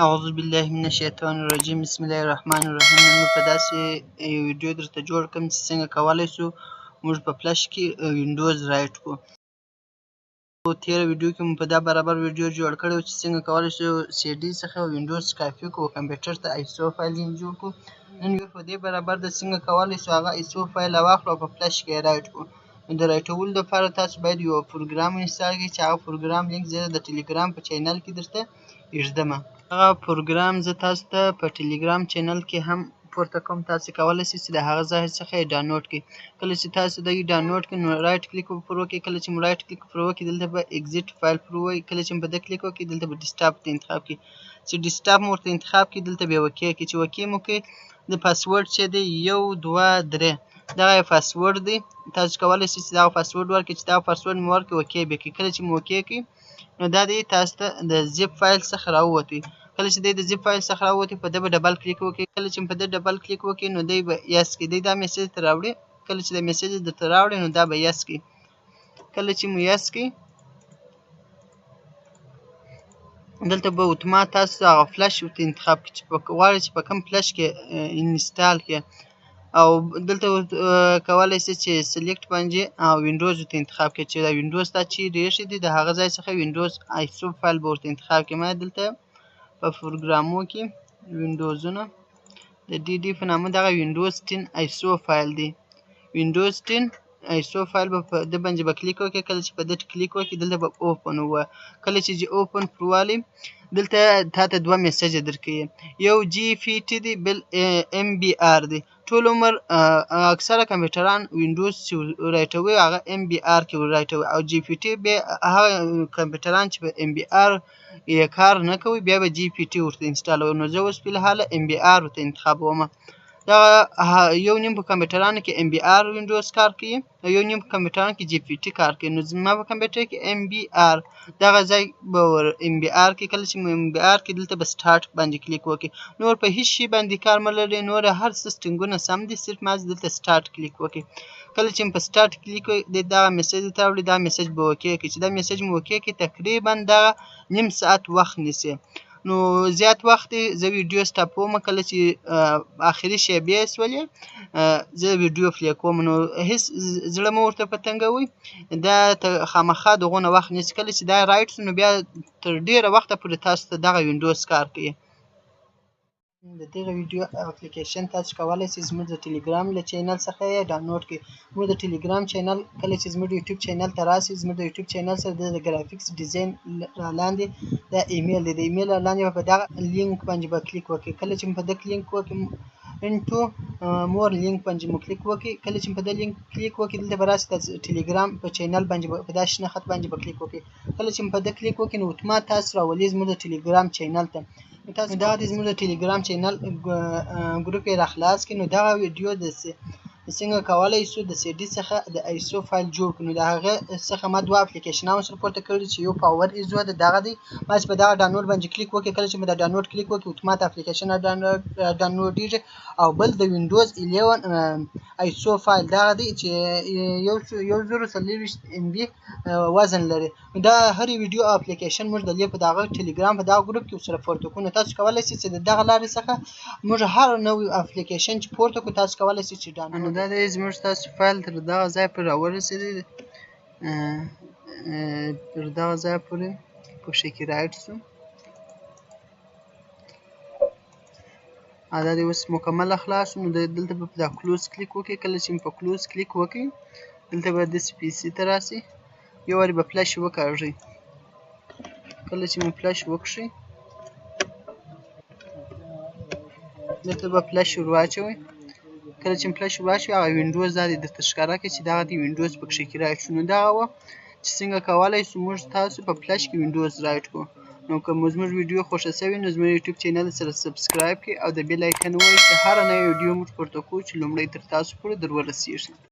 اعوذ بالله من الشیطان الرجیم بسم الله الرحمن الرحیم. نن مې په داسې یو ویډیو درته جوړ کړم چې څنګه کولی شو موږ په فلش کې وینډوز رایټ کړو. تېره ویډیو کې مو په دا برابر ویډیو جوړ کړی و چې څنګه کولی شو سی ډي څخه وینډوز کاپي کړو، کمپیوټر ته ایسو فایل جوړ کړو. نن یو په دې برابر د څنګه کولی شو هغه ایسو فایل راواخلو او په فلش کې یې رایټ کړو. نو د رایټولو لپاره تاسو باید یو پروګرام انسټال کړئ چې هغه پروګرام لینک زه د ټلګرام په چینل کې درته ایږدمه. هغه پروګرام زه تاسو ته په ټلګرام چینل کې هم پورته کوم، تاسو کولی شئ چې د هغه ځای څخه یې ډاونلوډ کړئ. کله چې تاسو د ډاونلوډ کړئ نو رایټ کلیک پر وکړئ. کله چې مو رایټ کلیک پر وکړئ دلته به اگزیټ فایل پر ووایي. کله چې په ده کلیک وکړئ دلته به ډیسکټاپ ته انتخاب کړئ. چې ډیسکټاپ مو ورته انتخاب کړئ دلته به یې اوکې کړئ. چې اوکې مو کړئ د پاسورډ چې دی 1 2 3 دغه یې پاسورډ دی. تاسو کولی شئ چې دغه پاسورډ ورکړئ. چې دغه پاسورډ مو ورکړئ اوکې به کړئ. کله چې مو اوکې کړئ نو دا دی تاسو ته د زیپ فایل څخه راووتی. کله چې دی د زیپ فایل څخه راووتی په ده به ډبل کلیک وکړئ. کله چې په ده ډبل کلیک وکړئ نو دی به یس کړي. دی دا میسج ته راوړي. کله چې دا میسج درته راوړي نو دا به یس کړي. کله چې مو یس کړي دلته به اتومات تاسو هغه فلش ورته انتخاب کړئ چې غواړئ چې په کوم فلش کې انسټال کړئ. او دلته کولی شئ چې سلیکټ باندې او وینډوز ورته انتخاب کړئ چې دا وینډوز تا چیرې ایښی دی د هغه ځای څخه وینډوز ایسو فایل به ورته انتخاب کړئ. ما دلته په پروګرامو کې وینډوزونه د ډي ډي په نامه دغه وینډوز 10 ایسو فایل دی. وینډوز 10 ایسو فایل به په ده باندې به کلیک وکړئ. کله چې په ده کلیک وکړئ دلته به اوپن ووایه. کله چې اوپن پر والي دلته تا ته دوه میسجه درکوي، یو جي پی ټي دی بل ام بي آر دی. ټول عمر اکثره کمپیوټران وینډوز چې رایټوي هغه ام بي آر کې رایټوي او جي پی ټي بیا هغه کمپیوټران چې په ام بي آر یې کار نه کوي بیا به جي پی ټي ورته انسټالوي. نو زه اوس فلحاله ام بي آر ورته انتخابومه. دا یو نیم په کمپیوټرانو کې ام بي آر وینډوز کار کوي او یو نیم په کمپیوټرانو کې جي پی ټي کار کوي. نو زما په کمپیوټر کې ام بي آر دغه ځای به ام بي آر کې. کله چې مو ام بي آر کې دلته به سټارټ باندې کلیک وکړئ. نور په هیڅ شي باندې کار مه لرئ، نور هر څه سټینګونه سم دي، صرف مازې دلته سټارټ کلیک وکړئ. کله چې په سټارټ کلیک وکړئ دغه میسج درته راوړي، دا میسج به اوکې کړئ. چې دا میسج مو اوکې کړئ تقریبا دغه نیم ساعت وخت نیسي. نو زیات وخت زه ویډیو سټاپوم. کله چې آخري شیبې شولې زه ویډیو پلی کوم. نو هیڅ زړه مه ورته په تنګوئ، دا خامخا دغونه وخت نیسي. کله چې دا رایټ شو نو بیا تر ډېره وخته پورې تاسو ته دغه وینډوز کار کوي. د دغه ویډیو اپلیکیشن تاسو کولی شئ زموږ د ټلګرام له چینل څخه یې ډاونلوډ کړئ. موږ د ټلګرام چینل کله چې زموږ یوټیوب چینل ته راشئ، زموږ د یوټیوب چینل سره د ګرافیکس ډیزاین را لاندې دا ایمیل دی. د ایمیل را لاندې به په دغه لینک باندې به کلیک وکړئ. کله چې په دغه لینک وکړئ انټو مور لینک باندې مو کلیک وکړئ. کله چې په دغه لینک کلیک وکړئ دلته به راشئ ټلګرام په چینل باندې په دا شنه خط باندې به کلیک وکړئ. کله چې په دغه کلیک وکړئ نو اتومات تاسو راولي زموږ د ټلګرام چینل ته. تاسو دا د زموږ د ټلګرام چینل ګروپ یې راخلاص کړئ. نو دغه ویډیو د څنګه کولی شو د سی ډي څخه د ایسو فایل جوړ کړو. نو د هغه څخه ما دوه اپلیکیشنونه سره پورته کړي چې یو پاور ایزو د دغه دی. ما چې په دغه ډاونلوډ باندې کلیک وکړئ، کله چې مو د ډاونلوډ کلیک وکړئ اتومات اپلیکیشن ډاونلوډیږي. او بل د وینډوز 11 ایسو فایل دغه دی چې 1024 ام بي وزن لري. دا هرې ویډیو اپلیکیشن موږ د په دغه ټلګرام په دغه ګروپ کې سره پورته کوو. تاسو کولی شئ چې د دغه لارې څخه موږ هر نوی اپلیکیشن چې پورته کړو تاسو کولی شئ چې ډاونلوډ. دا دی زموږ تاسو فایل تر دغه ځای پورې راورسېدی، تر دغه ځای پورې په شکل رایټ شو. دا دی اوس مکمله خلاص شو. نو دلته به په دا کلوز کلیک وکړئ. کله چې په کلوز کلیک وکړئ دلته به داسې پي سي ته راشئ، یو وارې به فلش وکاږئ. کله چې مو فلش وکړئ دلته به فلش ور واچوئ. کله چې فلش ور واچوئ هغه وینډوز دا دی درته ښکاره کړي چې دغه دی وینډوز په کښې کې رایټ شو. نو دغه وه چې څنګه کولی شو موږ تاسو په فلش کې وینډوز رایټ کړو. نو که مو زموږ ویډیو خوښه شوې نو زموږ یوټیوب چینل سره سبسکرایب کړئ او د بیل ایکن ووهئ چې هره نوې ویډیو موږ پورته کوو چې لومړی تر تاسو پورې در ورسیږي.